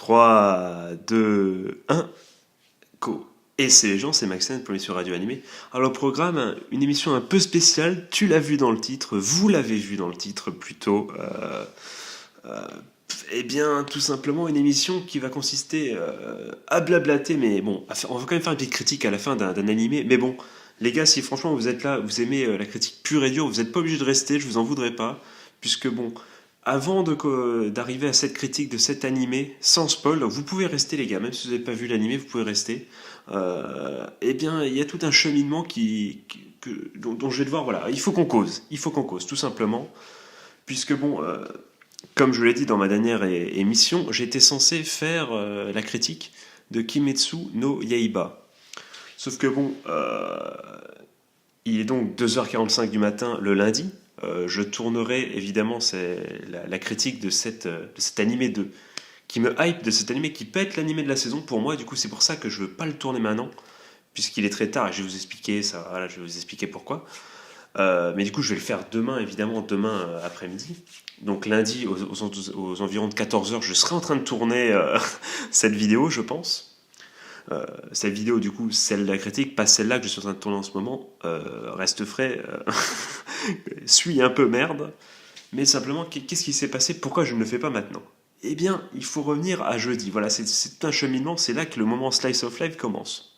3, 2, 1, go. Et c'est les gens, c'est Maxence pour l'émission Radio Animée. Alors, le programme, une émission un peu spéciale, tu l'as vu dans le titre, vous l'avez vu dans le titre plutôt. Eh bien, tout simplement, une émission qui va consister à blablater, mais bon, on va quand même faire une petite critique à la fin d'un animé, mais bon, les gars, si franchement vous êtes là, vous aimez la critique pure et dure, vous n'êtes pas obligé de rester, je vous en voudrais pas, puisque bon, avant d'arriver à cette critique de cet animé, sans spoil, donc vous pouvez rester les gars, même si vous n'avez pas vu l'animé, vous pouvez rester. Eh bien, il y a tout un cheminement dont je vais devoir, voilà, il faut qu'on cause, tout simplement, puisque bon, comme je l'ai dit dans ma dernière émission, j'étais censé faire la critique de Kimetsu no Yaiba. Sauf que bon, il est donc 2h45 du matin le lundi. Je tournerai évidemment la critique de cet animé qui me hype, de cet animé qui peut être l'animé de la saison pour moi. Du coup, c'est pour ça que je veux pas le tourner maintenant, puisqu'il est très tard et je vais vous expliquer ça. Voilà, je vais vous expliquer pourquoi. Mais du coup, je vais le faire demain, évidemment, demain après-midi. Donc lundi, aux environs de 14h, je serai en train de tourner cette vidéo, je pense. Cette vidéo, du coup, celle de la critique, pas celle-là que je suis en train de tourner en ce moment, reste frais, suis un peu merde. Mais simplement, qu'est-ce qui s'est passé? Pourquoi je ne le fais pas maintenant? Eh bien, il faut revenir à jeudi. Voilà, c'est tout un cheminement, c'est là que le moment Slice of Life commence.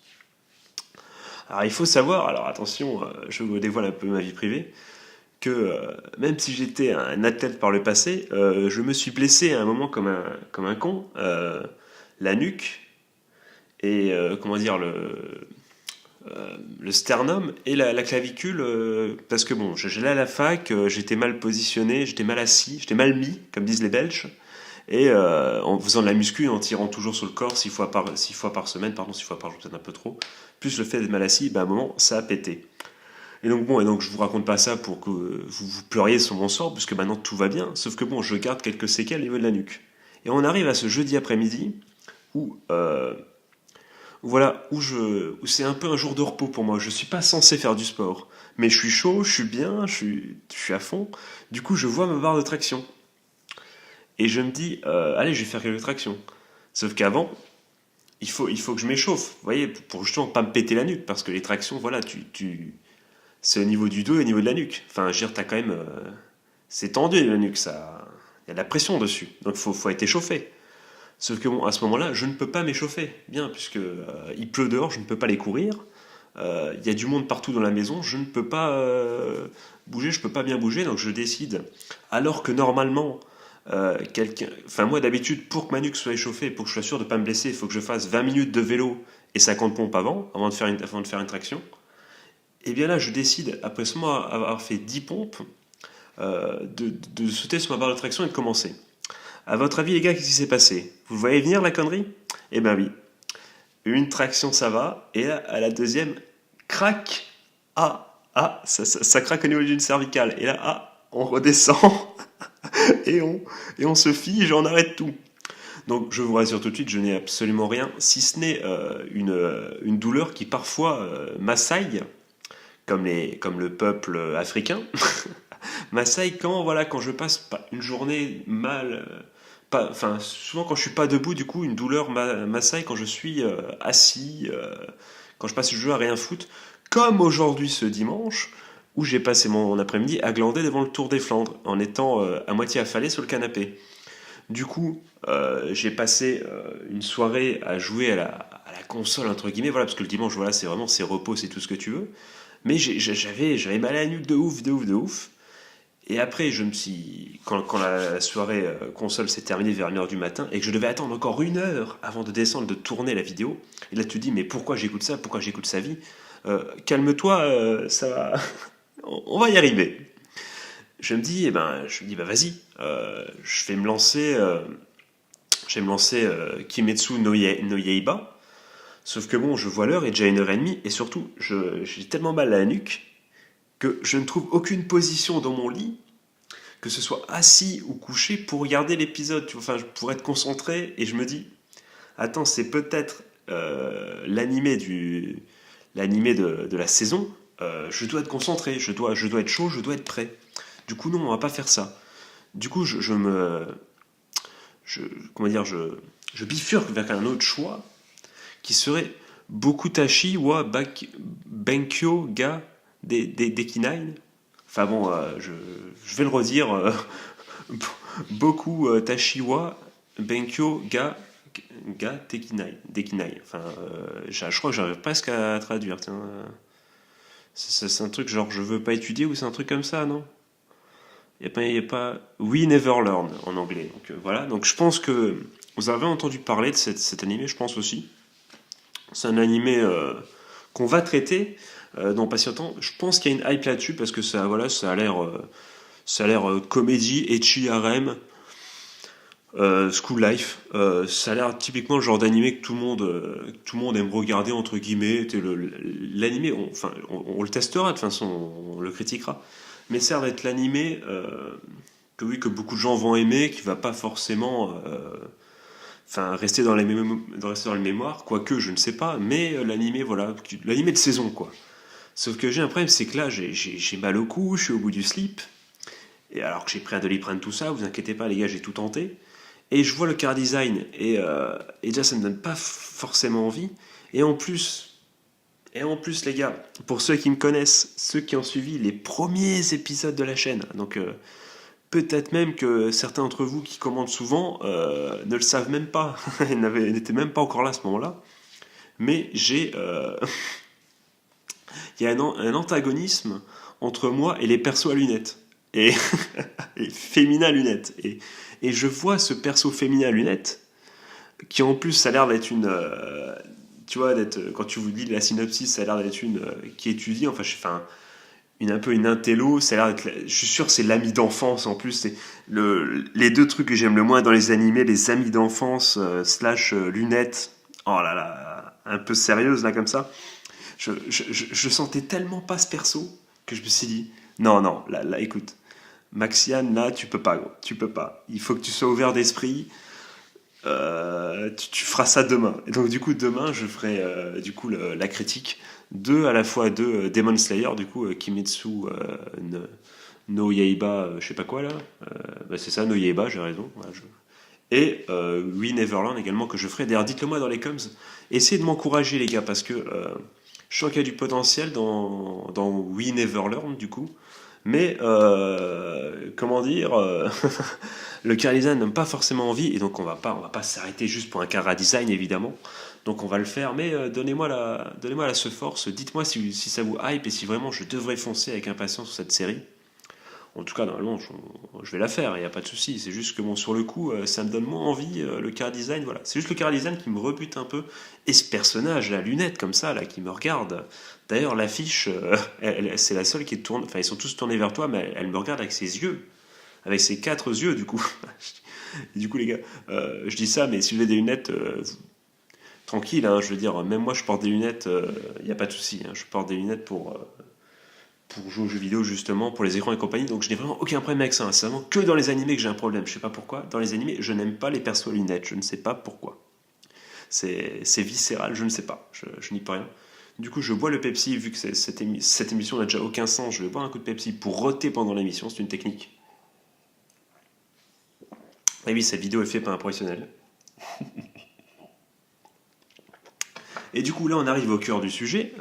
Alors il faut savoir, alors attention, je vous dévoile un peu ma vie privée, que même si j'étais un athlète par le passé, je me suis blessé à un moment comme un con, la nuque, et comment dire, le sternum et la clavicule, parce que bon, j'allais à la fac, j'étais mal positionné, j'étais mal assis, j'étais mal mis, comme disent les Belges, et en faisant de la muscu, en tirant toujours sur le corps 6 fois par jour, peut-être un peu trop, plus le fait d'être mal assis, ben, à un moment, ça a pété. Et donc bon, je vous raconte pas ça pour que vous pleuriez sur mon sort, puisque maintenant tout va bien, sauf que bon, je garde quelques séquelles au niveau de la nuque. Et on arrive à ce jeudi après-midi, où voilà, où c'est un peu un jour de repos pour moi. Je suis pas censé faire du sport, mais je suis chaud, je suis bien, je suis à fond. Du coup, je vois ma barre de traction. Et je me dis, allez, je vais faire quelques tractions. Sauf qu'avant, il faut que je m'échauffe, vous voyez, pour justement pas me péter la nuque, parce que les tractions, voilà, c'est au niveau du dos et au niveau de la nuque. Enfin, je veux dire, t'as quand même, c'est tendu la nuque, ça, il y a de la pression dessus, donc faut être échauffé. Sauf que bon, à ce moment-là, je ne peux pas m'échauffer, bien, puisque il pleut dehors, je ne peux pas aller courir. Il y a du monde partout dans la maison, je ne peux pas bouger, je peux pas bien bouger, donc je décide. Alors que normalement, enfin moi d'habitude, pour que ma nuque soit échauffée, pour que je sois sûr de ne pas me blesser, il faut que je fasse 20 minutes de vélo et 50 pompes avant de faire une traction. Et bien là, je décide, après seulement avoir fait 10 pompes, de sauter sur ma barre de traction et de commencer. À votre avis, les gars, qu'est-ce qui s'est passé? Vous le voyez venir la connerie? Eh ben oui. Une traction, ça va, et là, à la deuxième, crac. Ça craque au niveau d'une cervicale. Et là, on redescend et on se fige et on arrête tout. Donc je vous rassure tout de suite, je n'ai absolument rien, si ce n'est une douleur qui parfois m'assaille, comme le peuple africain, m'assaille quand je passe une journée mal, souvent quand je suis pas debout, du coup une douleur m'assaille quand je suis assis, quand je passe le jour à rien foutre, comme aujourd'hui ce dimanche, où j'ai passé mon après-midi à glander devant le Tour des Flandres, en étant à moitié affalé sur le canapé. Du coup, j'ai passé une soirée à jouer à la console, entre guillemets, voilà, parce que le dimanche, voilà, c'est repos, c'est tout ce que tu veux. Mais j'avais mal à la nuque de ouf. Et après, quand la soirée console s'est terminée vers 1h du matin, et que je devais attendre encore 1 heure avant de descendre, de tourner la vidéo, et là tu te dis, mais pourquoi j'écoute ça? Pourquoi j'écoute sa vie? Calme-toi, ça va... on va y arriver. Je me dis, bah vas-y, je vais me lancer, Kimetsu no Yaiba. Sauf que bon, je vois l'heure, il est déjà 1h30, et surtout, j'ai tellement mal à la nuque que je ne trouve aucune position dans mon lit, que ce soit assis ou couché, pour regarder l'épisode. Enfin, pour être concentré, et je me dis, attends, c'est peut-être l'animé de la saison. Je dois être concentré, je dois être chaud, je dois être prêt. Du coup, non, on va pas faire ça. Du coup, comment dire, je bifurque vers un autre choix qui serait Bokutashi wa Benkyo ga Dekinai. Enfin bon, je vais le redire. Boku Tashi wa Benkyo ga Dekinai. Enfin, je crois que j'arrive presque à traduire. Tiens. C'est un truc genre je veux pas étudier ou c'est un truc comme ça, non? Y a pas We Never Learn en anglais. Donc voilà. Donc je pense que vous avez entendu parler de cet animé, je pense aussi. C'est un animé qu'on va traiter dans pas si longtemps. Je pense qu'il y a une hype là-dessus parce que ça, voilà, ça a l'air comédie, ecchi harem, school life. Ça a l'air typiquement le genre d'animé que tout le monde aime regarder entre guillemets. L'animé, on le testera de toute façon, on le critiquera. Mais ça a l'air d'être l'animé que oui que beaucoup de gens vont aimer, qui va pas forcément rester dans les mémoires, quoique je ne sais pas, mais l'animé, voilà, l'animé de saison, quoi. Sauf que j'ai un problème, c'est que là, j'ai mal au cou, je suis au bout du slip, et alors que j'ai pris un Doliprane, tout ça, vous inquiétez pas, les gars, j'ai tout tenté, et je vois le car design, et déjà, ça me donne pas forcément envie, et en plus, les gars, pour ceux qui me connaissent, ceux qui ont suivi les premiers épisodes de la chaîne, donc peut-être même que certains d'entre vous qui commandent souvent ne le savent même pas. Ils n'étaient même pas encore là à ce moment-là. Mais il y a un antagonisme entre moi et les persos à lunettes. Et, et féminin à lunettes. Et je vois ce perso féminin à lunettes, qui en plus, ça a l'air d'être une... tu vois, quand tu vous lis la synopsis, ça a l'air d'être une qui étudie, un peu une intello, ça a l'air d'être, je suis sûr que c'est l'ami d'enfance en plus, c'est les deux trucs que j'aime le moins dans les animés, les amis d'enfance slash lunettes, oh là là, un peu sérieuse là comme ça, je sentais tellement pas ce perso que je me suis dit, non, non, là écoute, Maxiane, là tu peux pas gros, tu peux pas, il faut que tu sois ouvert d'esprit, tu feras ça demain. Et donc du coup demain je ferai la critique à la fois de Demon Slayer, du coup Kimetsu no Yaiba, je sais pas quoi là, c'est ça, no Yaiba, j'ai raison. Voilà, et We Neverland également que je ferai. D'ailleurs dites-le moi dans les coms, essayez de m'encourager les gars parce que je sens qu'il y a du potentiel dans We Neverland du coup. Mais comment dire, le car design n'a pas forcément envie et donc on va pas s'arrêter juste pour un car design évidemment. Donc on va le faire, mais donnez-moi ce force. Dites-moi si ça vous hype et si vraiment je devrais foncer avec impatience sur cette série. En tout cas, normalement, je vais la faire, il n'y a pas de souci. C'est juste que bon, sur le coup, ça me donne moins envie, le car design, voilà. C'est juste le car design qui me rebute un peu. Et ce personnage, la lunette comme ça, là, qui me regarde. D'ailleurs, l'affiche, c'est la seule qui tourne. Enfin, ils sont tous tournés vers toi, mais elle me regarde avec ses yeux. Avec ses 4 yeux, du coup. Et du coup, les gars, je dis ça, mais si vous avez des lunettes, tranquille, hein, je veux dire, même moi, je porte des lunettes, il n'y a pas de souci. Hein, je porte des lunettes pour jouer aux jeux vidéo justement, pour les écrans et compagnie, donc je n'ai vraiment aucun problème avec ça, hein. C'est vraiment que dans les animés que j'ai un problème, je sais pas pourquoi, dans les animés je n'aime pas les persos à lunettes, je ne sais pas pourquoi, c'est viscéral, je ne sais pas, je n'y peux rien. Du coup je bois le Pepsi, vu que cette émission n'a déjà aucun sens, je vais boire un coup de Pepsi pour roter pendant l'émission, c'est une technique. Et oui, cette vidéo est faite par un professionnel. Et du coup là on arrive au cœur du sujet,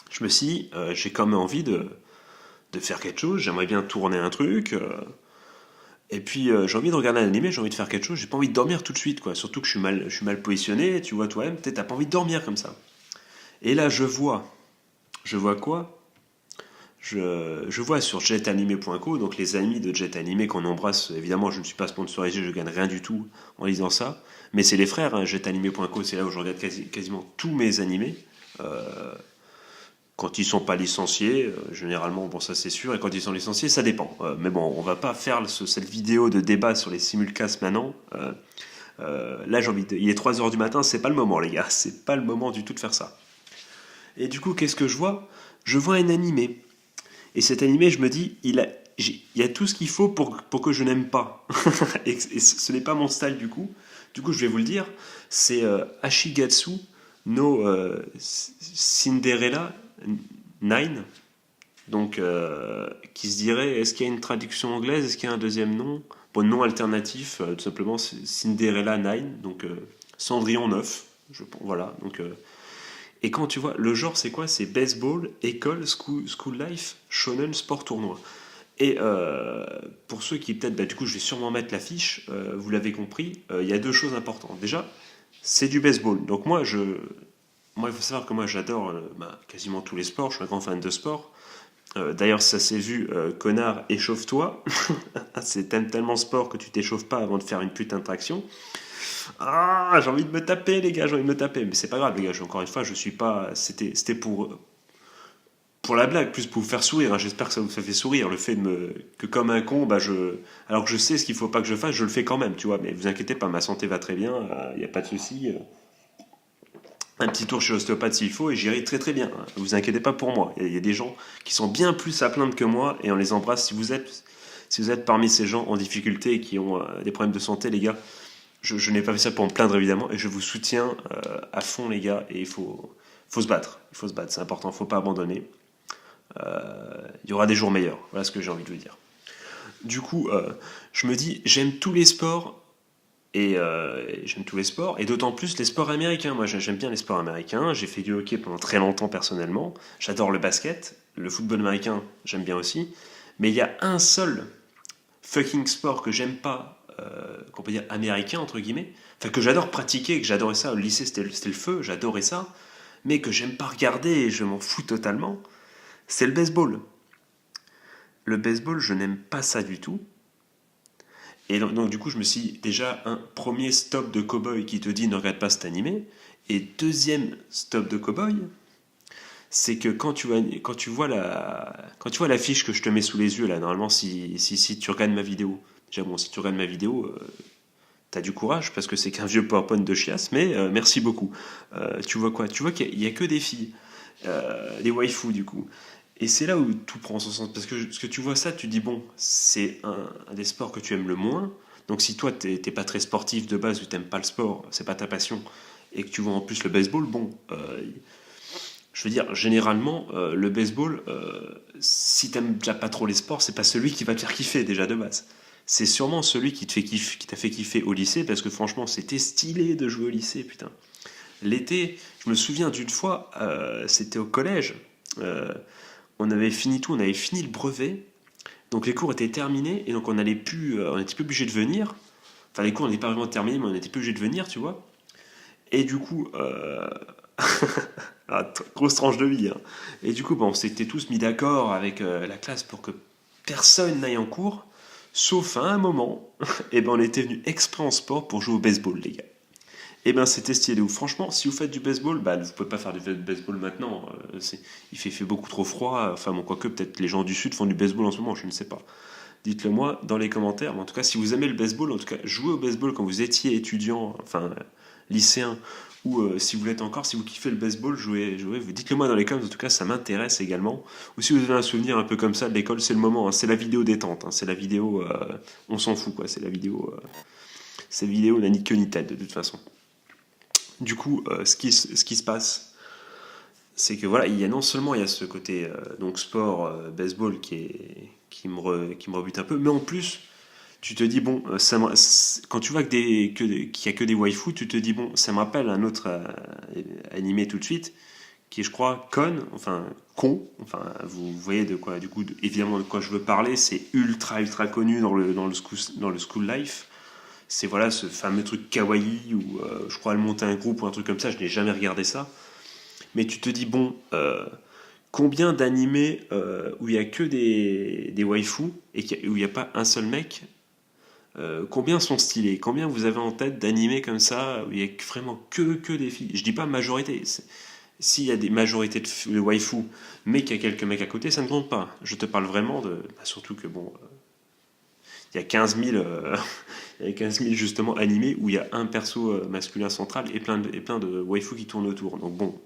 je me suis dit, j'ai quand même envie de faire quelque chose, j'aimerais bien tourner un truc, et puis j'ai envie de regarder un animé, j'ai envie de faire quelque chose, j'ai pas envie de dormir tout de suite, quoi. Surtout que je suis mal positionné, tu vois toi-même, peut-être t'as pas envie de dormir comme ça. Et là je vois quoi? Je vois sur jetanime.co, donc les amis de Jet Anime qu'on embrasse, évidemment je ne suis pas sponsorisé, je gagne rien du tout en lisant ça, mais c'est les frères, hein, jetanime.co, c'est là où je regarde quasiment tous mes animés. Quand ils sont pas licenciés, généralement, bon ça c'est sûr, et quand ils sont licenciés, ça dépend. Mais bon, on va pas faire cette vidéo de débat sur les simulcasts maintenant. Là, il est 3 heures du matin, c'est pas le moment, les gars. C'est pas le moment du tout de faire ça. Et du coup, qu'est-ce que je vois? Je vois un animé. Et cet animé, je me dis, il y a tout ce qu'il faut pour que je n'aime pas. Et ce n'est pas mon style du coup. Du coup, je vais vous le dire. C'est Ashigatsu no Cinderella Nine. Donc, qui se dirait, est-ce qu'il y a une traduction anglaise? Est-ce qu'il y a un deuxième nom? Bon, nom alternatif, tout simplement, c'est Cinderella 9, donc Cendrillon 9. Voilà, donc... et quand tu vois, le genre c'est quoi? C'est baseball, école, school life, shonen, sport, tournoi. Et pour ceux qui peut-être, bah, du coup je vais sûrement mettre l'affiche, vous l'avez compris, il y a deux choses importantes. Déjà, c'est du baseball. Donc moi il faut savoir que moi j'adore quasiment tous les sports, je suis un grand fan de sport. D'ailleurs ça s'est vu, connard, échauffe-toi. C'est tellement sport que tu t'échauffes pas avant de faire une putain de traction. Ah, j'ai envie de me taper, les gars, j'ai envie de me taper. Mais c'est pas grave, les gars, encore une fois, je suis pas. C'était pour la blague, plus pour vous faire sourire, hein. J'espère que ça vous fait sourire. Le fait que comme un con, alors que je sais ce qu'il faut pas que je fasse, je le fais quand même, tu vois. Mais vous inquiétez pas, ma santé va très bien, il n'y a pas de souci. Un petit tour chez l'ostéopathe s'il faut et j'irai très très bien, hein. Vous inquiétez pas pour moi. Il y a des gens qui sont bien plus à plaindre que moi et on les embrasse. Si vous êtes parmi ces gens en difficulté et qui ont des problèmes de santé, les gars, je n'ai pas fait ça pour me plaindre évidemment et je vous soutiens à fond, les gars. Et il faut se battre. Il faut se battre, c'est important, il ne faut pas abandonner. Il y aura des jours meilleurs. Voilà ce que j'ai envie de vous dire. Du coup, je me dis, j'aime tous les sports et j'aime tous les sports et d'autant plus les sports américains. Moi, j'aime bien les sports américains. J'ai fait du hockey pendant très longtemps personnellement. J'adore le basket, le football américain, j'aime bien aussi. Mais il y a un seul fucking sport que j'aime pas, qu'on peut dire américain entre guillemets, enfin que j'adore pratiquer, que j'adorais ça au lycée, c'était le feu, j'adorais ça, mais que j'aime pas regarder et je m'en fous totalement, c'est le baseball. Le baseball, je n'aime pas ça du tout. Et donc, du coup, je me suis dit, déjà un premier stop de cowboy qui te dit ne regarde pas cet animé, et deuxième stop de cowboy, c'est que quand tu vois l'affiche que je te mets sous les yeux là, normalement si tu regardes ma vidéo, déjà bon, si tu regardes ma vidéo, t'as du courage parce que c'est qu'un vieux PowerPoint de chiasse, mais merci beaucoup. Tu vois quoi? Tu vois qu'il y a que des filles, des waifus du coup. Et c'est là où tout prend son sens. Parce que tu vois ça, tu dis, bon, c'est un des sports que tu aimes le moins. Donc si toi, t'es pas très sportif de base ou t'aimes pas le sport, c'est pas ta passion, et que tu vois en plus le baseball, bon, je veux dire, généralement, le baseball, si t'aimes déjà pas trop les sports, c'est pas celui qui va te faire kiffer déjà de base. C'est sûrement celui qui t'a fait kiffer au lycée, parce que franchement, c'était stylé de jouer au lycée, putain. L'été, je me souviens d'une fois, c'était au collège, euh, on avait fini le brevet, donc les cours étaient terminés, et donc on n'était plus obligé de venir. Enfin, les cours n'étaient pas vraiment terminés, mais on n'était plus obligé de venir, tu vois. Et du coup, grosse tranche de vie, hein. Et du coup, bon, on s'était tous mis d'accord avec la classe pour que personne n'aille en cours, sauf à un moment, et ben on était venu exprès en sport pour jouer au baseball, les gars. Et ben c'était stylé. Ou franchement, si vous faites du baseball, bah vous pouvez pas faire du baseball maintenant. Il fait beaucoup trop froid. Enfin bon, quoique peut-être les gens du sud font du baseball en ce moment, je ne sais pas. Dites-le moi dans les commentaires. Mais en tout cas, si vous aimez le baseball, en tout cas, jouez au baseball quand vous étiez étudiant, enfin lycéen, ou si vous l'êtes encore, si vous kiffez le baseball, jouez. Dites-le moi dans les commentaires. En tout cas, ça m'intéresse également. Ou si vous avez un souvenir un peu comme ça de l'école, c'est le moment, hein. C'est la vidéo détente, hein. C'est la vidéo, on s'en fout quoi. C'est la vidéo n'a ni queue ni tête de toute façon. Du coup, ce qui se passe, c'est que voilà, non seulement il y a ce côté donc sport, baseball qui me rebute un peu, mais en plus, tu te dis bon, quand tu vois qu'il y a que des waifus, tu te dis bon, ça me rappelle un autre animé tout de suite, qui est, je crois, enfin, vous voyez de quoi, du coup, évidemment de quoi je veux parler, c'est ultra ultra connu dans le school life. C'est voilà ce fameux truc kawaii où je crois elle monte un groupe ou un truc comme ça, je n'ai jamais regardé ça. Mais tu te dis, bon, combien d'animés où il n'y a que des waifus et où il n'y a pas un seul mec, combien sont stylés? Combien vous avez en tête d'animés comme ça où il n'y a vraiment que des filles? Je dis pas majorité. S'il y a des majorités de waifus, mais qu'il y a quelques mecs à côté, ça ne compte pas. Je te parle vraiment surtout que bon, il y a 15 000, il y a 15 000 justement animés où il y a un perso masculin central et plein de waifus qui tournent autour. Donc bon,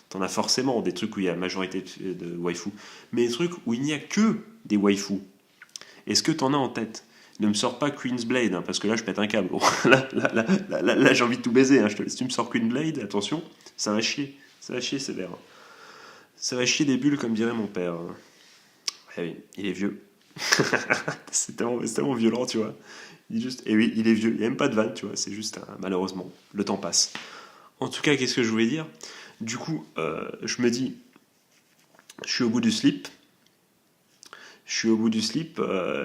t'en as forcément des trucs où il y a majorité de waifus, mais des trucs où il n'y a que des waifus. Est-ce que t'en as en tête? Ne me sors pas Queen's Blade, hein, parce que là je pète un câble. Là, j'ai envie de tout baiser, hein. Si tu me sors Queen's Blade, attention, ça va chier sévère. Ça va chier des bulles comme dirait mon père. Ouais, oui, il est vieux. C'est tellement violent, tu vois. Il dit juste, et oui, il est vieux, il n'y a même pas de vanne, tu vois, c'est juste, malheureusement, le temps passe. En tout cas, qu'est-ce que je voulais dire? Du coup, je me dis, je suis au bout du slip,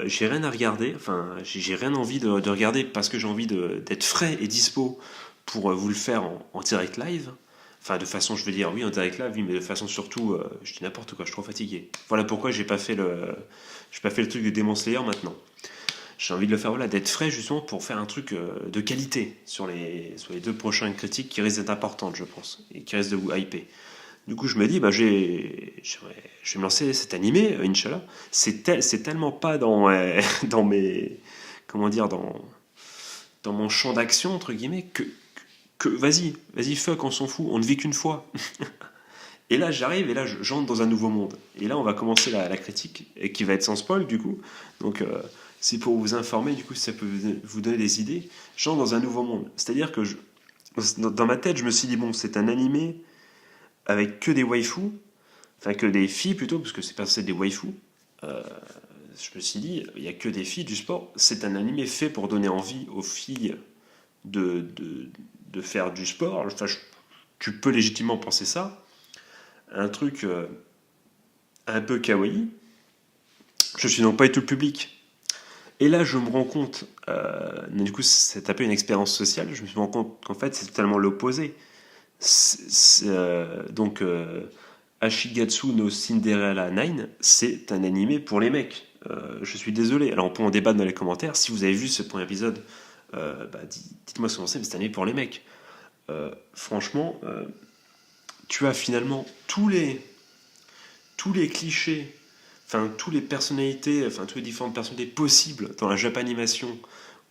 j'ai rien à regarder, enfin, j'ai rien envie de regarder parce que j'ai envie d'être frais et dispo pour vous le faire en direct live. Enfin, de façon, je veux dire, oui, en direct live, oui, mais de façon surtout, je dis n'importe quoi, je suis trop fatigué. Voilà pourquoi j'ai pas fait le truc de Demon Slayer maintenant. J'ai envie de le faire, voilà, d'être frais justement pour faire un truc de qualité sur les deux prochaines critiques qui risquent d'être importantes, je pense, et qui risquent de vous hyper. Du coup, je me dis, bah, je vais me lancer cet animé, Inch'Allah. C'est tellement pas dans, dans mes. Comment dire, dans mon champ d'action, entre guillemets, que vas-y, fuck, on s'en fout, on ne vit qu'une fois. Et là, j'arrive et là, j'entre dans un nouveau monde. Et là, on va commencer la critique, et qui va être sans spoil, du coup. Donc, c'est pour vous informer, du coup, si ça peut vous donner des idées. J'entre dans un nouveau monde. C'est-à-dire que dans ma tête, je me suis dit, bon, c'est un animé avec que des waifus, enfin que des filles plutôt, parce que c'est pas censé être des waifus. Euh, je me suis dit, il n'y a que des filles du sport. C'est un animé fait pour donner envie aux filles de, de, de faire du sport. Enfin, tu peux légitimement penser ça. Un truc un peu kawaii. Je suis donc pas du tout le public. Et là, je me rends compte, du coup, c'est un peu une expérience sociale. Je me rends compte qu'en fait, c'est totalement l'opposé. Donc, Ashigatsu no Cinderella 9, c'est un animé pour les mecs. Je suis désolé. Alors, on peut en débattre dans les commentaires. Si vous avez vu ce premier épisode, bah, dites-moi ce que c'est, mais c'est un animé pour les mecs. Franchement, tu as finalement tous les clichés, enfin, toutes les personnalités, enfin, toutes les différentes personnalités possibles dans la Japanimation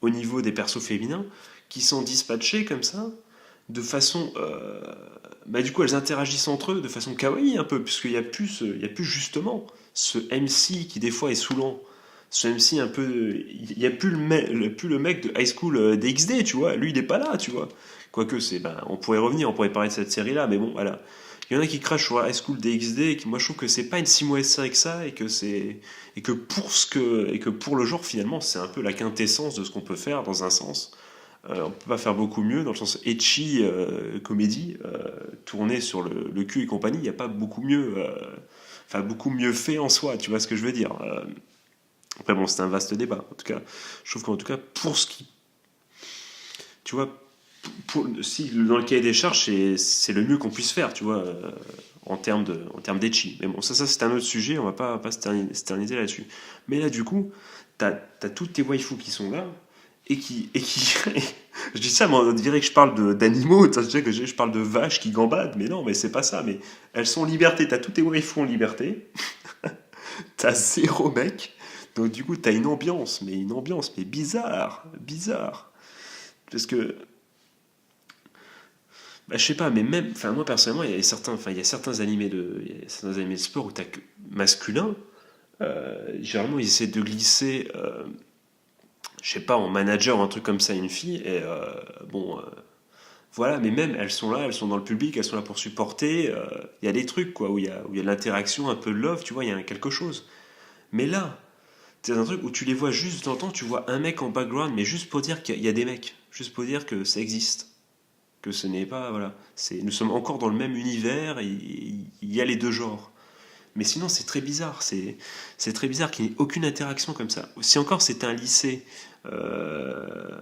au niveau des persos féminins qui sont dispatchés comme ça de façon. Bah, du coup, elles interagissent entre eux de façon kawaii un peu, puisqu'il n'y a, il y a plus justement ce MC qui des fois est saoulant. Ce MC un peu. Il n'y a plus plus le mec de High School DxD, tu vois. Lui, il n'est pas là, tu vois. Quoique, ben, on pourrait revenir, on pourrait parler de cette série-là, mais bon, voilà. Il y en a qui crachent sur High School DxD, et qui, moi, je trouve que c'est pas une si mauvaise série que ça, et que c'est. Et que pour le genre, finalement, c'est un peu la quintessence de ce qu'on peut faire dans un sens. On peut pas faire beaucoup mieux dans le sens etchi comédie tournée sur le cul et compagnie. Il n'y a pas beaucoup mieux, enfin beaucoup mieux fait en soi. Tu vois ce que je veux dire. Après bon, c'est un vaste débat. En tout cas, je trouve qu'en tout cas pour ce qui, tu vois, si dans le cahier des charges, c'est le mieux qu'on puisse faire. Tu vois. En termes d'etchi. Mais bon, ça c'est un autre sujet, on va pas s'éterniser là-dessus. Mais là, du coup, t'as toutes tes waifus qui sont là, et qui je dis ça, mais on dirait que je parle d'animaux, tu sais que je parle de vaches qui gambadent, mais non, mais c'est pas ça, mais elles sont en liberté, t'as tous tes waifus en liberté, t'as zéro mec, donc du coup t'as une ambiance, mais bizarre, parce que, bah, je sais pas, mais même, enfin moi personnellement, il y a certains animés de sport où t'as que masculin, généralement ils essaient de glisser, je sais pas, en manager ou un truc comme ça une fille, et bon, voilà, mais même elles sont là, elles sont dans le public, elles sont là pour supporter. Il y a des trucs quoi où il y a de l'interaction, un peu de love, tu vois, il y a quelque chose. Mais là, c'est un truc où tu les vois juste de temps en temps, tu vois un mec en background, mais juste pour dire qu'il y a des mecs, juste pour dire que ça existe, que ce n'est pas voilà, nous sommes encore dans le même univers, et il y a les deux genres. Mais sinon, c'est très bizarre. C'est très bizarre qu'il n'y ait aucune interaction comme ça. Si encore c'était un lycée, euh,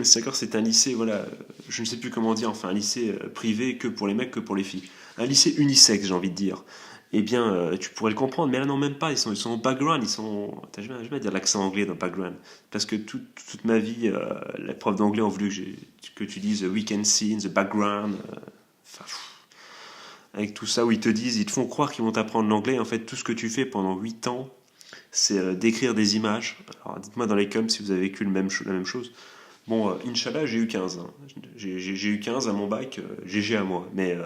si encore c'était un lycée, voilà, je ne sais plus comment dire, enfin un lycée privé que pour les mecs, que pour les filles. Un lycée unisexe, j'ai envie de dire. Eh bien, tu pourrais le comprendre, mais là non, même pas. Ils sont au background, ils sont. T'as jamais à dire l'accent anglais dans le background. Parce que toute ma vie, les profs d'anglais ont voulu que tu dises we can see in the background. Enfin, avec tout ça où ils te disent, ils te font croire qu'ils vont t'apprendre l'anglais. En fait, tout ce que tu fais pendant 8 ans, c'est décrire des images. Alors, dites-moi dans les coms si vous avez vécu la même chose. Bon, Inch'Allah, j'ai eu 15. Hein. J'ai eu 15 à mon bac, GG à moi. Mais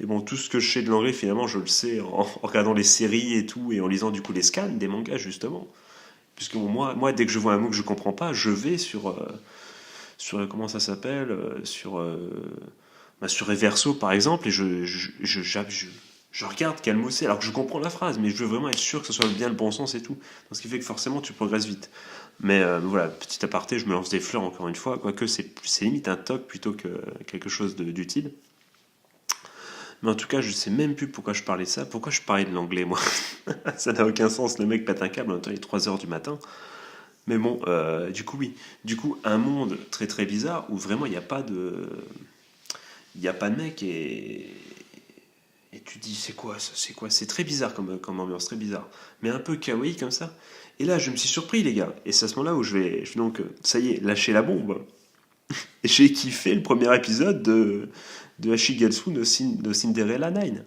bon, tout ce que je sais de l'anglais, finalement, je le sais en regardant les séries et tout, et en lisant du coup les scans des mangas, justement. Puisque bon, moi, dès que je vois un mot que je comprends pas, je vais comment ça s'appelle, sur Reverso par exemple, et je regarde quel mot c'est, alors que je comprends la phrase, mais je veux vraiment être sûr que ce soit bien le bon sens et tout. Donc, ce qui fait que forcément tu progresses vite. Mais voilà, petit aparté, je me lance des fleurs encore une fois, quoique c'est limite un toc plutôt que quelque chose d'utile. Mais en tout cas, je sais même plus pourquoi je parlais de ça, pourquoi je parlais de l'anglais, moi. Ça n'a aucun sens, le mec pète un câble, en même temps il est 3 heures du matin. Mais bon, du coup, oui. Du coup, un monde très très bizarre où vraiment il n'y a pas de. Il n'y a pas de mec et tu te dis, c'est quoi ça? C'est quoi? C'est très bizarre comme ambiance, très bizarre. Mais un peu kawaii comme ça. Et là, je me suis surpris, les gars. Et c'est à ce moment-là où je vais donc, ça y est, lâcher la bombe. Et j'ai kiffé le premier épisode de Ashigatsu de Cinderella 9.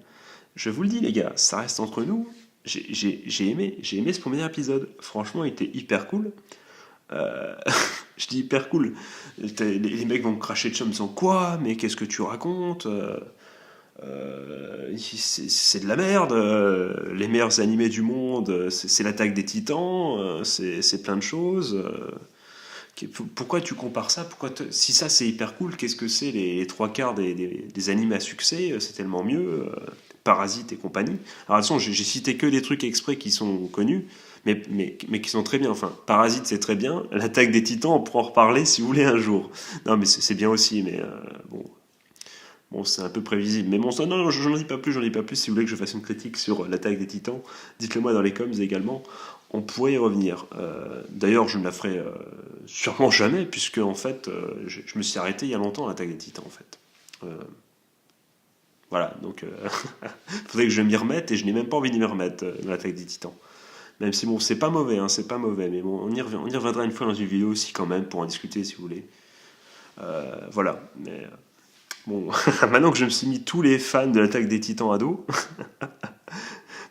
Je vous le dis, les gars, ça reste entre nous. J'ai aimé ce premier épisode. Franchement, il était hyper cool. Euh, je dis hyper cool. Les mecs vont me cracher dessus en me disant quoi? Mais qu'est-ce que tu racontes? C'est de la merde. Les meilleurs animés du monde, c'est l'attaque des titans. C'est plein de choses. Pourquoi tu compares ça? Si ça c'est hyper cool, qu'est-ce que c'est les trois quarts des animés à succès? C'est tellement mieux. Parasite et compagnie. Alors attention, j'ai cité que des trucs exprès qui sont connus, mais qui sont très bien. Enfin, Parasite c'est très bien. L'attaque des titans, on pourra en reparler si vous voulez un jour. Non, mais c'est bien aussi, mais bon, c'est un peu prévisible. Mais bon, non, j'en dis pas plus, j'en dis pas plus. Si vous voulez que je fasse une critique sur l'attaque des titans, dites-le moi dans les coms également. On pourrait y revenir. D'ailleurs, je ne la ferai sûrement jamais, puisque en fait, je me suis arrêté il y a longtemps à l'attaque des titans, en fait. Voilà, donc faudrait que je m'y remette, et je n'ai même pas envie d'y me remettre dans l'attaque des titans. Même si bon, c'est pas mauvais, hein, c'est pas mauvais, mais bon, on y reviendra une fois dans une vidéo aussi quand même, pour en discuter si vous voulez. Voilà, mais bon, maintenant que je me suis mis tous les fans de l'attaque des titans à dos,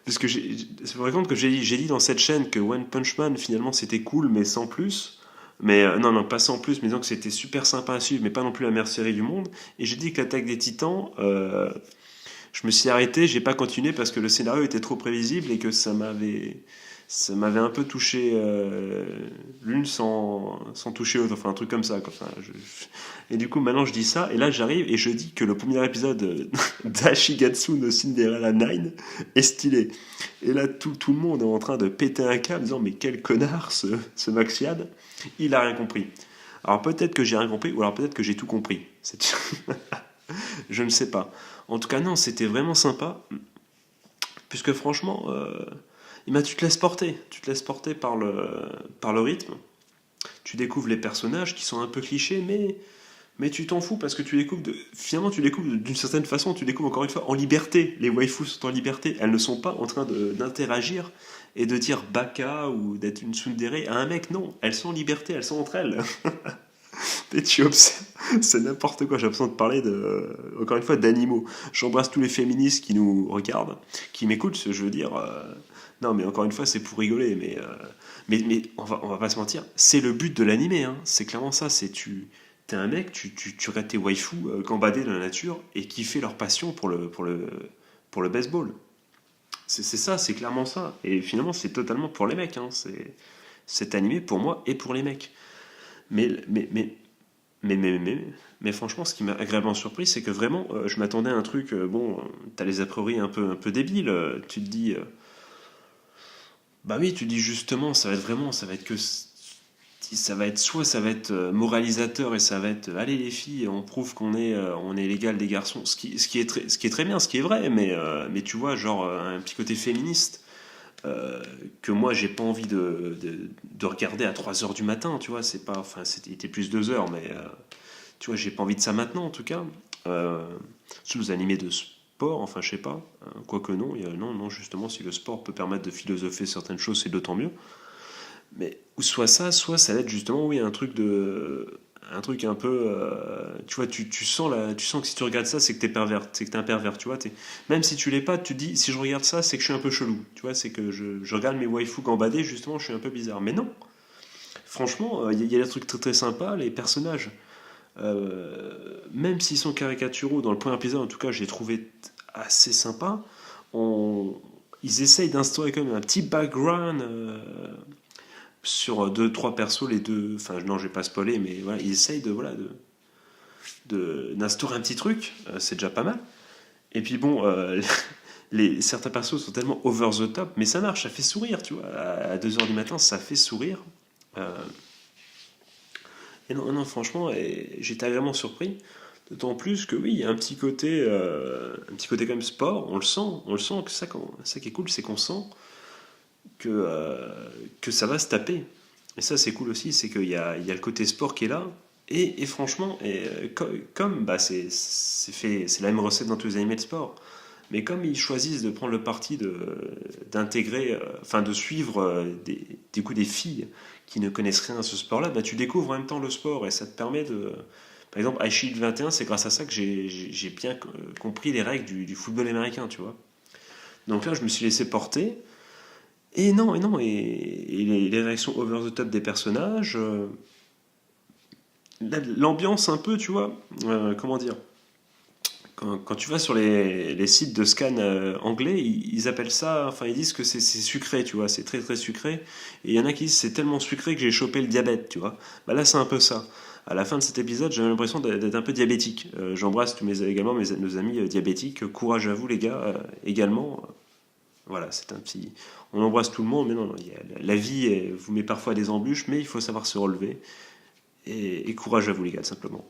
puisque c'est vrai compte que j'ai dit dans cette chaîne que One Punch Man finalement c'était cool mais sans plus. Mais non, pas sans plus, mais disons que c'était super sympa à suivre, mais pas non plus la meilleure série du monde. Et j'ai dit que l'attaque des titans, je me suis arrêté, j'ai pas continué parce que le scénario était trop prévisible et que ça m'avait un peu touché l'une sans toucher l'autre, enfin un truc comme ça. Quoi. Enfin, et du coup, maintenant je dis ça, et là j'arrive et je dis que le premier épisode d'Ashigatsu no Cinderella 9 est stylé. Et là, tout le monde est en train de péter un câble, disant mais quel connard ce Maxiad, il a rien compris. Alors peut-être que j'ai rien compris, ou alors peut-être que j'ai tout compris. Je ne sais pas. En tout cas, non, c'était vraiment sympa, puisque franchement, tu te laisses porter par le rythme. Tu découvres les personnages qui sont un peu clichés, mais tu t'en fous parce que finalement tu découvres d'une certaine façon, tu découvres encore une fois en liberté. Les waifus sont en liberté, elles ne sont pas en train d'interagir et de dire baka ou d'être une tsundere à un mec, non, elles sont en liberté, elles sont entre elles. Et c'est n'importe quoi, j'ai l'impression de parler encore une fois d'animaux. J'embrasse tous les féministes qui nous regardent, qui m'écoutent, je veux dire. Non, mais encore une fois, c'est pour rigoler, mais on va pas se mentir, c'est le but de l'animé, hein. C'est clairement ça, t'es un mec, tu regardes tes waifus gambader dans la nature et kiffer leur passion pour le baseball. C'est ça, c'est clairement ça. Et finalement, c'est totalement pour les mecs, hein. C'est animé pour moi et pour les mecs. Mais, mais, mais, mais franchement, ce qui m'a agréablement surpris, c'est que vraiment, je m'attendais à un truc, bon, t'as les a priori un peu débiles, tu te dis, bah oui, tu dis justement, ça va être que, ça va être moralisateur et ça va être, allez les filles, on prouve on est l'égal des garçons, ce qui est très bien, ce qui est vrai, mais tu vois, genre, un petit côté féministe, que moi j'ai pas envie de regarder à 3 heures du matin, tu vois, c'est pas, enfin, il était plus 2 heures, mais tu vois, j'ai pas envie de ça maintenant en tout cas. Sous les animés de sport, enfin, je sais pas, quoique non, non, justement, si le sport peut permettre de philosopher certaines choses, c'est d'autant mieux. Mais soit ça, soit ça va être justement, oui, un truc un peu, tu vois, tu sens que si tu regardes ça, c'est que t'es pervers, c'est que t'es un pervers, tu vois. Même si tu l'es pas, tu te dis, si je regarde ça, c'est que je suis un peu chelou, tu vois, c'est que je regarde mes waifus gambader, justement, je suis un peu bizarre. Mais non, franchement, il y a des trucs très très sympas, les personnages, même s'ils sont caricaturaux, dans le premier épisode, en tout cas, je les trouvais assez sympas. Ils essayent d'instaurer quand même un petit background sur deux trois persos, les deux, enfin non, je vais pas spoiler, mais voilà, ils essayent d'instaurer un petit truc, c'est déjà pas mal. Et puis bon, certains persos sont tellement over the top, mais ça marche, ça fait sourire, tu vois. À 2h du matin, ça fait sourire. Euh, et non, non, franchement, j'étais agréablement surpris. D'autant plus que oui, il y a un petit côté quand même sport, on le sent que ça qui est cool, c'est qu'on sent que ça va se taper. Et ça, c'est cool aussi, c'est qu'il y a le côté sport qui est là. Et franchement, comme bah, c'est la même recette dans tous les animés de sport, mais comme ils choisissent de prendre le parti d'intégrer, enfin de suivre des filles qui ne connaissent rien à ce sport-là, bah, tu découvres en même temps le sport et ça te permet de. Par exemple, High Shield 21, c'est grâce à ça que j'ai bien compris les règles du football américain, tu vois. Donc là, je me suis laissé porter. Et les réactions over the top des personnages, l'ambiance un peu, tu vois, comment dire, quand tu vas sur les sites de scan anglais, ils appellent ça, enfin ils disent que c'est sucré, tu vois, c'est très très sucré. Et il y en a qui disent c'est tellement sucré que j'ai chopé le diabète, tu vois. Bah là c'est un peu ça. À la fin de cet épisode, j'avais l'impression d'être un peu diabétique. J'embrasse également nos amis diabétiques. Courage à vous les gars, également. Voilà, c'est un petit. On embrasse tout le monde, mais non, non, la vie vous met parfois des embûches, mais il faut savoir se relever. Et courage à vous les gars, simplement.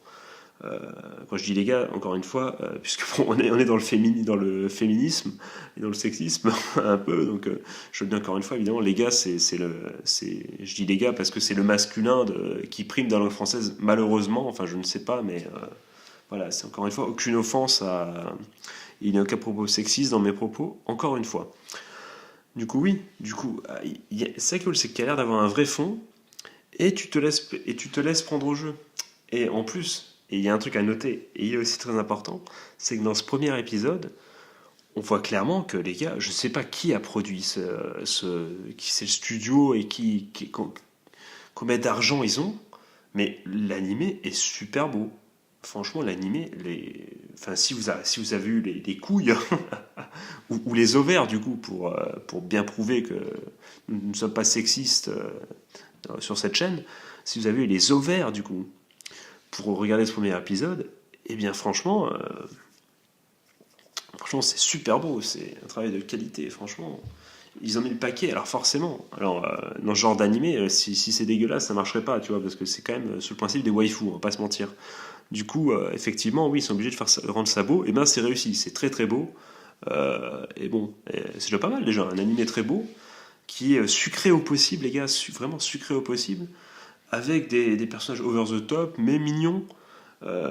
Quand je dis les gars, encore une fois, puisque bon, on est dans dans le féminisme et dans le sexisme un peu, donc je le dis encore une fois, évidemment, les gars, je dis les gars parce que c'est le masculin qui prime dans la langue française, malheureusement, enfin je ne sais pas, mais voilà, c'est encore une fois aucune offense à. Il n'y a aucun propos sexiste dans mes propos, encore une fois. Du coup, oui, c'est cool, c'est qu'il y a l'air d'avoir un vrai fond, et tu te laisses prendre au jeu. Et en plus, et il y a un truc à noter, et il est aussi très important, c'est que dans ce premier épisode, on voit clairement que les gars, je sais pas qui a produit qui c'est le studio et combien d'argent ils ont, mais l'animé est super beau. Franchement, l'animé, enfin, si vous avez eu les couilles ou les ovaires du coup pour bien prouver que nous ne sommes pas sexistes sur cette chaîne, si vous avez eu les ovaires du coup pour regarder ce premier épisode, eh bien franchement, c'est super beau, c'est un travail de qualité, franchement. Ils ont mis le paquet, alors forcément. Alors, dans ce genre d'animé, si c'est dégueulasse, ça marcherait pas, tu vois, parce que c'est quand même sous le principe des waifus, on va pas se mentir. Du coup, effectivement, oui, ils sont obligés de rendre ça beau, et ben c'est réussi, c'est très très beau. Et bon, c'est déjà pas mal déjà, un animé très beau, qui est sucré au possible, les gars, vraiment sucré au possible, avec des personnages over the top, mais mignons.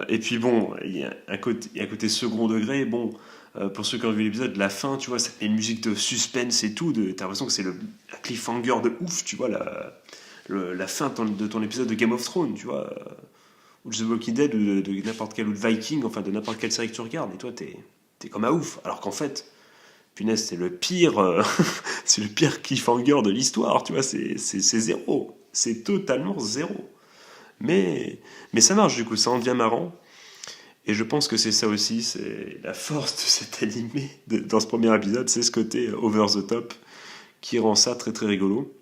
Et puis bon, il y a un côté second degré, bon, pour ceux qui ont vu l'épisode, la fin, tu vois, c'est une musique de suspense et tout, t'as l'impression que c'est la cliffhanger de ouf, tu vois, la fin de ton épisode de Game of Thrones, tu vois, ou de The Walking Dead, ou de n'importe quel, ou de Viking, enfin de n'importe quelle série que tu regardes, et toi t'es comme à ouf, alors qu'en fait, punaise, c'est le pire, c'est le pire cliffhanger de l'histoire, tu vois, c'est zéro, c'est totalement zéro. Mais ça marche du coup, ça en devient marrant. Et je pense que c'est ça aussi, c'est la force de cet animé dans ce premier épisode, c'est ce côté over the top qui rend ça très très rigolo.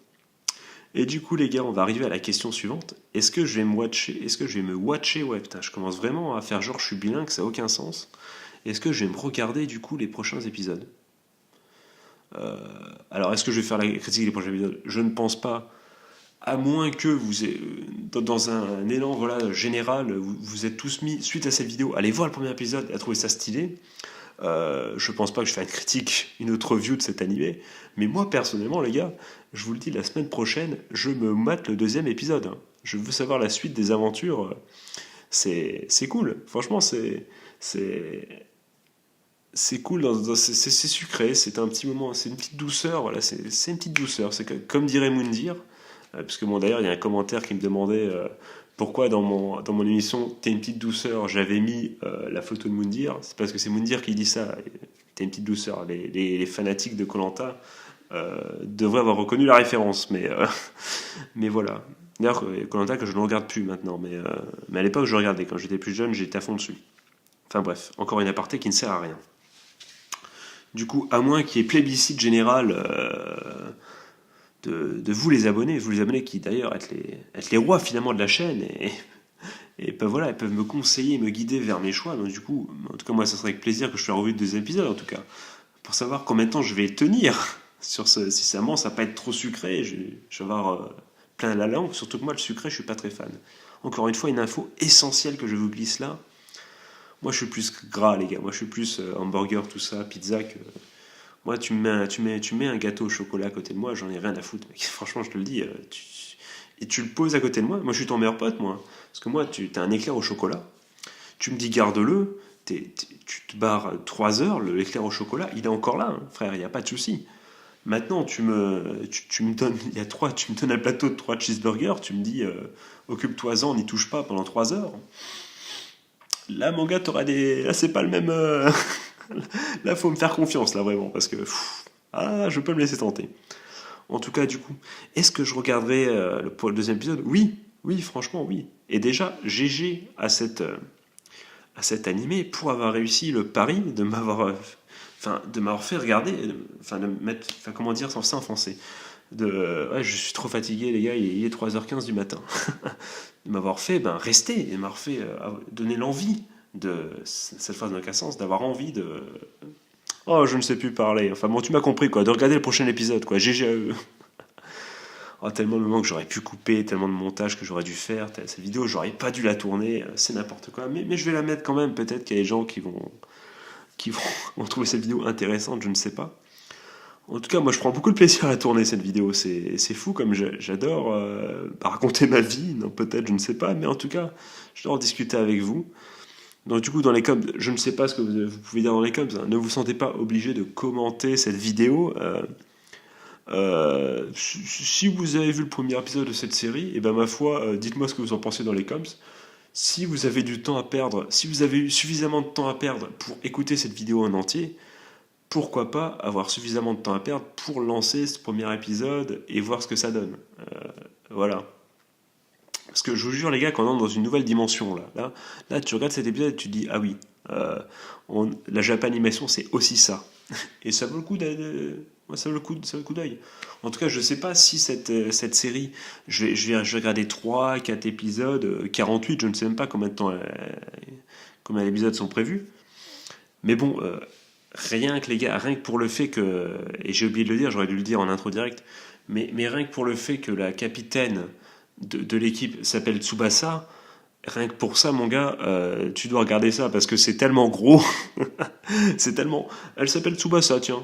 Et du coup les gars, on va arriver à la question suivante. Est-ce que je vais me watcher ouais putain, je commence vraiment à faire genre je suis bilingue, ça n'a aucun sens. Est-ce que je vais me regarder du coup les prochains épisodes Alors est-ce que je vais faire la critique des prochains épisodes? Je ne pense pas. À moins que vous ayez, dans un élan voilà, général, vous êtes tous mis, suite à cette vidéo, allez voir le premier épisode et à trouver ça stylé. Je pense pas que je fasse une critique, une autre review de cet animé, mais moi personnellement, les gars, je vous le dis, la semaine prochaine, je me mate le deuxième épisode. Hein. Je veux savoir la suite des aventures. C'est cool, franchement, c'est cool, c'est sucré, c'est un petit moment, c'est une petite douceur, voilà, c'est une petite douceur. C'est comme dirait Moundir. Parce que bon, d'ailleurs, il y a un commentaire qui me demandait pourquoi dans mon émission T'es une petite douceur, j'avais mis la photo de Moundir. C'est parce que c'est Moundir qui dit ça. T'es une petite douceur. Les fanatiques de koh devraient avoir reconnu la référence. Mais voilà. D'ailleurs, koh que je ne regarde plus maintenant. Mais à l'époque, je regardais. Quand j'étais plus jeune, j'étais à fond dessus. Enfin bref, encore une aparté qui ne sert à rien. Du coup, à moins qu'il y ait plébiscite général de vous les abonnés qui d'ailleurs êtes les rois finalement de la chaîne et voilà, elles peuvent me conseiller, me guider vers mes choix. Donc du coup, en tout cas moi ça serait avec plaisir que je fasse la revue de 2 épisodes en tout cas. pour savoir combien de temps je vais tenir sur si ça commence à pas être trop sucré, je vais avoir plein la langue, surtout que moi le sucré je suis pas très fan. Encore une fois, une info essentielle que je vous glisse là. Moi je suis plus gras les gars, moi je suis plus hamburger, tout ça, pizza que... Moi tu mets un gâteau au chocolat à côté de moi, j'en ai rien à foutre, mec. Franchement je te le dis, et tu le poses à côté de moi, moi je suis ton meilleur pote moi. Parce que moi tu as un éclair au chocolat, tu me dis garde-le, tu te barres 3 heures, l'éclair au chocolat, il est encore là, hein, frère, il n'y a pas de souci. Maintenant, tu me donnes, tu me donnes un plateau de 3 cheeseburgers, tu me dis, occupe-toi-en, n'y touche pas pendant 3 heures. Là, mon gars, t'auras des. Là, c'est pas le même. Là, faut me faire confiance, là, vraiment, parce que. Je peux me laisser tenter. En tout cas, du coup, est-ce que je regarderai pour le deuxième épisode? Oui, oui, franchement, oui. Et déjà, GG à cet animé pour avoir réussi le pari de m'avoir de m'avoir fait regarder, de me mettre, comment dire sans ça en français, ouais, je suis trop fatigué les gars, il est 3h15 du matin, de m'avoir fait rester, et de m'avoir fait donner l'envie de, cette phrase n'a aucun sens, d'avoir envie de... Oh, je ne sais plus parler, enfin bon, tu m'as compris quoi, de regarder le prochain épisode quoi, GG à eux. Oh, tellement de moments que j'aurais pu couper, tellement de montage que j'aurais dû faire, cette vidéo j'aurais pas dû la tourner, c'est n'importe quoi, mais je vais la mettre quand même, peut-être qu'il y a des gens qui vont trouver cette vidéo intéressante, je ne sais pas. En tout cas, moi je prends beaucoup de plaisir à tourner cette vidéo, c'est fou comme j'adore raconter ma vie, non peut-être, je ne sais pas, mais en tout cas, j'adore discuter avec vous. Donc du coup, dans les coms, je ne sais pas ce que vous pouvez dire dans les coms, hein, ne vous sentez pas obligé de commenter cette vidéo. Si vous avez vu le premier épisode de cette série, et ben ma foi, dites-moi ce que vous en pensez dans les coms. Si vous avez du temps à perdre, si vous avez eu suffisamment de temps à perdre pour écouter cette vidéo en entier, pourquoi pas avoir suffisamment de temps à perdre pour lancer ce premier épisode et voir ce que ça donne. Voilà. Parce que je vous jure les gars, quand on est dans une nouvelle dimension, là tu regardes cet épisode et tu te dis, ah oui, la Japanimation c'est aussi ça. Et ça vaut le coup ça vaut le coup d'œil. En tout cas, je sais pas si cette série, je vais regarder 3, 4 épisodes, 48, je ne sais même pas combien de temps, combien d'épisodes sont prévus. Mais bon, rien que les gars, rien que pour le fait que, et j'ai oublié de le dire, j'aurais dû le dire en intro direct, mais rien que pour le fait que la capitaine de l'équipe s'appelle Tsubasa, rien que pour ça, mon gars, tu dois regarder ça parce que c'est tellement gros. C'est tellement. Elle s'appelle Tsubasa, tiens,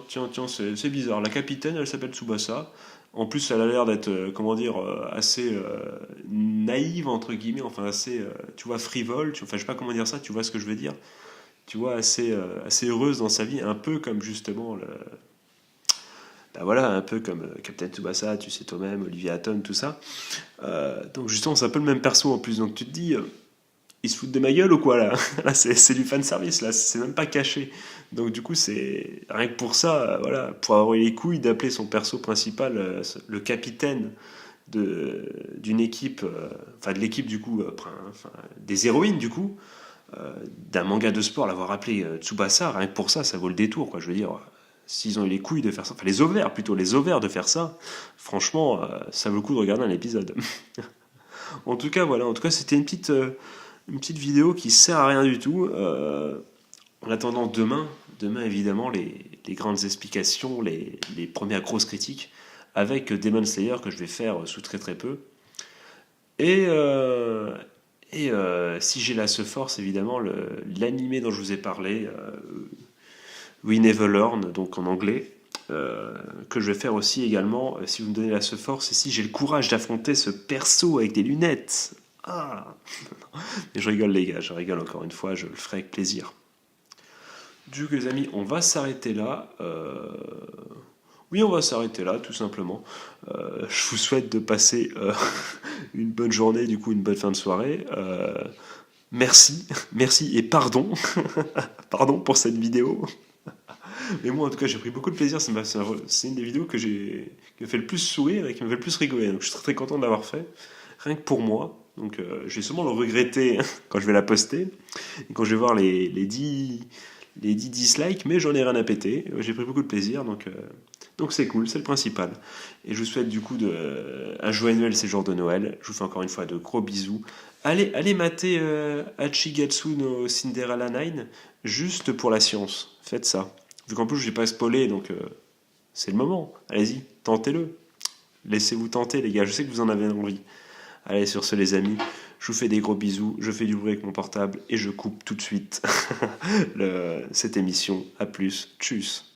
c'est bizarre. La capitaine, elle s'appelle Tsubasa. En plus, elle a l'air d'être, assez naïve, entre guillemets, enfin assez, tu vois, frivole, enfin, je sais pas comment dire ça, tu vois ce que je veux dire. Tu vois, assez heureuse dans sa vie, un peu comme justement voilà, un peu comme Captain Tsubasa, tu sais toi-même, Olivia Hatton, tout ça. Donc justement, c'est un peu le même perso en plus. Donc tu te dis, ils se foutent de ma gueule ou quoi là? Là, c'est du fanservice, là, c'est même pas caché. Donc du coup, c'est rien que pour ça, voilà, pour avoir eu les couilles d'appeler son perso principal le capitaine d'une équipe, de l'équipe du coup, des héroïnes du coup, d'un manga de sport, l'avoir appelé Tsubasa, rien que pour ça, ça vaut le détour, quoi. Je veux dire, s'ils ont eu les couilles de faire ça, enfin les ovaires de faire ça, franchement, ça vaut le coup de regarder un épisode. En tout cas, voilà, c'était une petite vidéo qui sert à rien du tout. En attendant demain évidemment, les grandes explications, les premières grosses critiques, avec Demon Slayer que je vais faire sous très très peu. Et si j'ai la force, évidemment, l'animé dont je vous ai parlé, We Never Learn, donc en anglais, que je vais faire aussi également, si vous me donnez la force, et si j'ai le courage d'affronter ce perso avec des lunettes. Ah. Mais je rigole les gars, je rigole encore une fois, je le ferai avec plaisir. Du coup les amis, on va s'arrêter là. Oui, on va s'arrêter là, tout simplement. Je vous souhaite de passer une bonne journée, du coup une bonne fin de soirée. Merci et pardon, pardon pour cette vidéo. Mais moi, en tout cas, j'ai pris beaucoup de plaisir. C'est une des vidéos qui m'a fait le plus sourire et qui m'a fait le plus rigoler. Donc, je suis très, très content de l'avoir fait, rien que pour moi. Donc, je vais sûrement le regretter quand je vais la poster et quand je vais voir les 10 dislikes, mais j'en ai rien à péter. J'ai pris beaucoup de plaisir, donc c'est cool, c'est le principal. Et je vous souhaite du coup un joyeux Noël, séjour de Noël. Je vous fais encore une fois de gros bisous. Allez mater Hachigatsu no Cinderella 9 juste pour la science. Faites ça. Vu qu'en plus, je n'ai pas spoilé, donc c'est le moment. Allez-y, tentez-le. Laissez-vous tenter, les gars. Je sais que vous en avez envie. Allez, sur ce, les amis, je vous fais des gros bisous. Je fais du bruit avec mon portable et je coupe tout de suite cette émission. À plus. Tchuss.